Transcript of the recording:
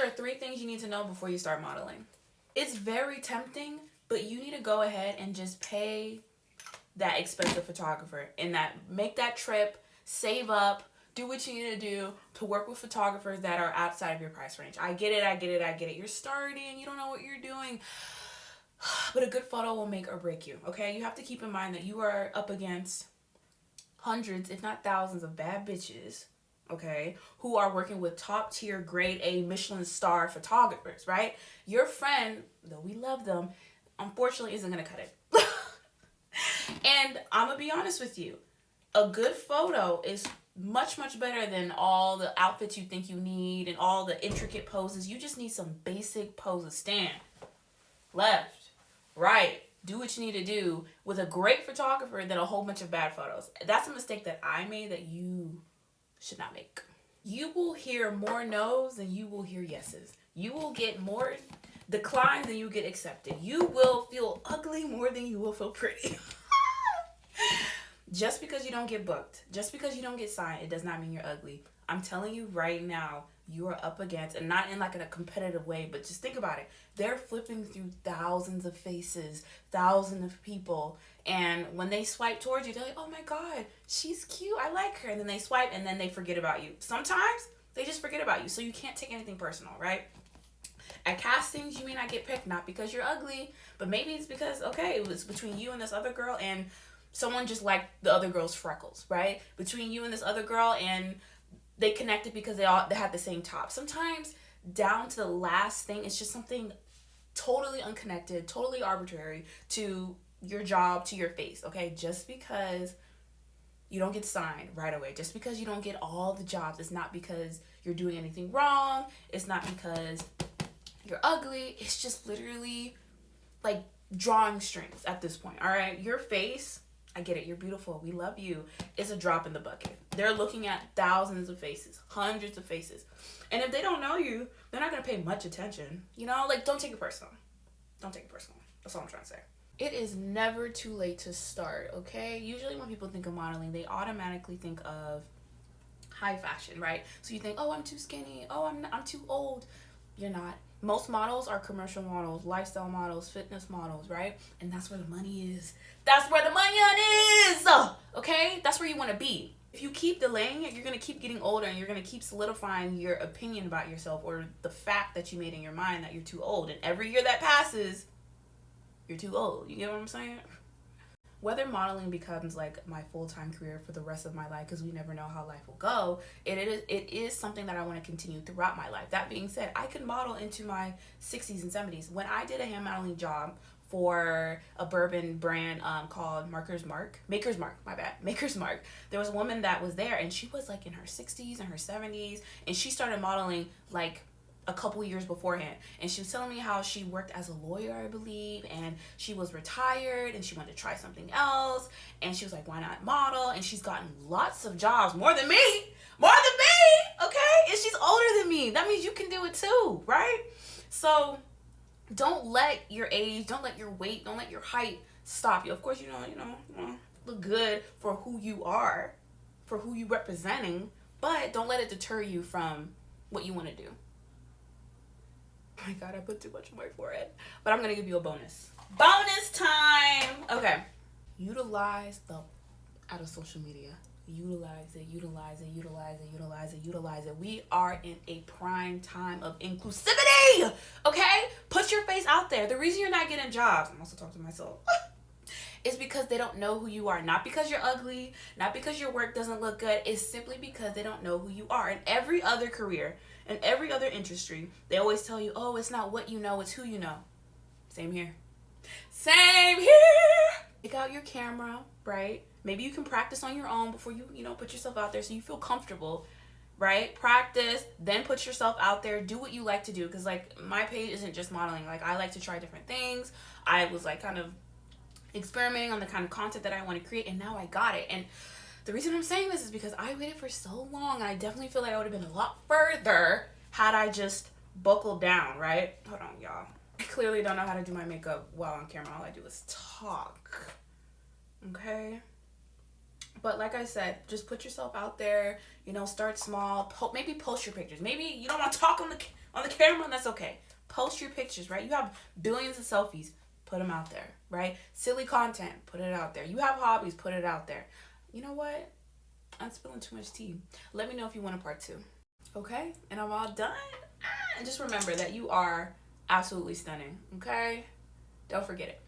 are 3 things you need to know before you start modeling. It's very tempting, but you need to go ahead and just pay that expensive photographer and make that trip, save up, do what you need to do to work with photographers that are outside of your price range. I get it. You're starting, you don't know what you're doing. But a good photo will make or break you, okay? You have to keep in mind that you are up against hundreds, if not thousands, of bad bitches, okay, who are working with top tier, grade A, Michelin star photographers, right? Your friend, though we love them, unfortunately isn't gonna cut it. And I'm gonna be honest with you, a good photo is much, much better than all the outfits you think you need and all the intricate poses. You just need some basic poses. Stand, left, right, do what you need to do with a great photographer than a whole bunch of bad photos. That's a mistake that I made that you should not make. You will hear more no's than you will hear yeses. You will get more declines than you get accepted. You will feel ugly more than you will feel pretty. Just because you don't get booked, just because you don't get signed, it does not mean you're ugly. I'm telling you right now, you are up against, and not in like in a competitive way, but just think about it. They're flipping through thousands of faces, thousands of people, and when they swipe towards you, they're like, oh my God, she's cute, I like her. And then they swipe, and then they forget about you. Sometimes they just forget about you, so you can't take anything personal, right? At castings, you may not get picked, not because you're ugly, but maybe it's because, okay, it was between you and this other girl, and someone just liked the other girl's freckles, right? Between you and this other girl, and they connected because they had the same top. Sometimes down to the last thing, it's just something totally unconnected, totally arbitrary to your job, to your face, okay? Just because you don't get signed right away, just because you don't get all the jobs, it's not because you're doing anything wrong. It's not because you're ugly. It's just literally like drawing strings at this point, all right? Your face, I get it. You're beautiful. We love you. It's a drop in the bucket. They're looking at thousands of faces, hundreds of faces. And if they don't know you, they're not going to pay much attention. You know, like, don't take it personal. Don't take it personal. That's all I'm trying to say. It is never too late to start, okay? Usually when people think of modeling, they automatically think of high fashion, right? So you think, oh, I'm too skinny. Oh, I'm too old. You're not. Most models are commercial models, lifestyle models, fitness models, right? And that's where the money is. That's where the money is, okay? That's where you want to be. If you keep delaying it, you're going to keep getting older, and you're going to keep solidifying your opinion about yourself, or the fact that you made in your mind that you're too old. And every year that passes, you're too old. You get what I'm saying? Whether modeling becomes like my full-time career for the rest of my life, because we never know how life will go, it is something that I want to continue throughout my life. That being said, I could model into my 60s and 70s. When I did a hand modeling job for a bourbon brand called Maker's Mark, there was a woman that was there, and she was like in her 60s and her 70s, and she started modeling like a couple years beforehand, and she was telling me how she worked as a lawyer, I believe, and she was retired and she wanted to try something else, and she was like, why not model? And she's gotten lots of jobs, more than me, okay? And she's older than me. That means you can do it too, right? So don't let your age, don't let your weight, don't let your height stop you. Of course, you look good for who you are, for who you representing, but don't let it deter you from what you want to do. Oh my God, I put too much on my forehead. But I'm going to give you a bonus. Bonus time! Okay. Utilize the out of social media. Utilize it. We are in a prime time of inclusivity. Okay? Put your face out there. The reason you're not getting jobs, I'm also talking to myself, is because they don't know who you are. Not because you're ugly, not because your work doesn't look good. It's simply because they don't know who you are. In every other career, in every other industry, they always tell you, oh, it's not what you know, it's who you know. Same here. Take out your camera, right? Maybe you can practice on your own before you put yourself out there so you feel comfortable, right? Practice, then put yourself out there. Do what you like to do, because like my page isn't just modeling. Like I like to try different things. I was like kind of experimenting on the kind of content that I want to create, and now I got it. And the reason I'm saying this is because I waited for so long, and I definitely feel like I would have been a lot further had I just buckled down, right? Hold on, y'all. I clearly don't know how to do my makeup while on camera. All I do is talk, okay? But like I said, just put yourself out there, start small. Maybe post your pictures. Maybe you don't want to talk on the On the camera, that's okay. Post your pictures, right? You have billions of selfies. Put them out there, right? Silly content, put it out there. You have hobbies, put it out there. You know what? I'm spilling too much tea. Let me know if you want a part 2. Okay? And I'm all done. And just remember that you are absolutely stunning, okay? Don't forget it.